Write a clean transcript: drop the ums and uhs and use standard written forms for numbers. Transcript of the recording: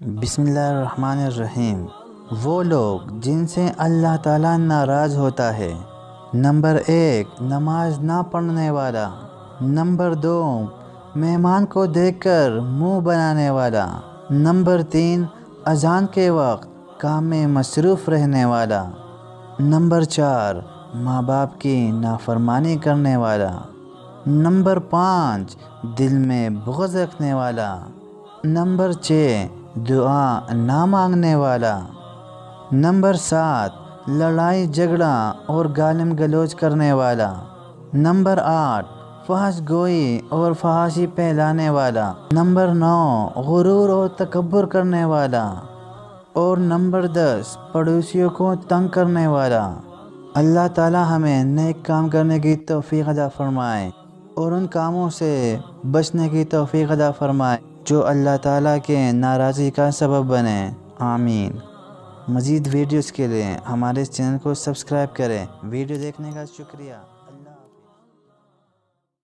بسم اللہ الرحمن الرحیم۔ وہ لوگ جن سے اللہ تعالیٰ ناراض ہوتا ہے۔ نمبر 1، نماز نہ پڑھنے والا۔ نمبر 2، مہمان کو دیکھ کر منہ بنانے والا۔ نمبر 3، اذان کے وقت کام میں مصروف رہنے والا۔ نمبر 4، ماں باپ کی نافرمانی کرنے والا۔ نمبر 5، دل میں بغض رکھنے والا۔ نمبر 6، دعا نہ مانگنے والا۔ نمبر 7، لڑائی جھگڑا اور گالم گلوچ کرنے والا۔ نمبر 8، فحش گوئی اور فحاشی پھیلانے والا۔ نمبر 9، غرور اور تکبر کرنے والا۔ اور نمبر 10، پڑوسیوں کو تنگ کرنے والا۔ اللہ تعالی ہمیں نیک کام کرنے کی توفیق عطا فرمائے اور ان کاموں سے بچنے کی توفیق عطا فرمائے جو اللہ تعالیٰ کے ناراضی کا سبب بنے، آمین۔ مزید ویڈیوز کے لیے ہمارے چینل کو سبسکرائب کریں۔ ویڈیو دیکھنے کا شکریہ۔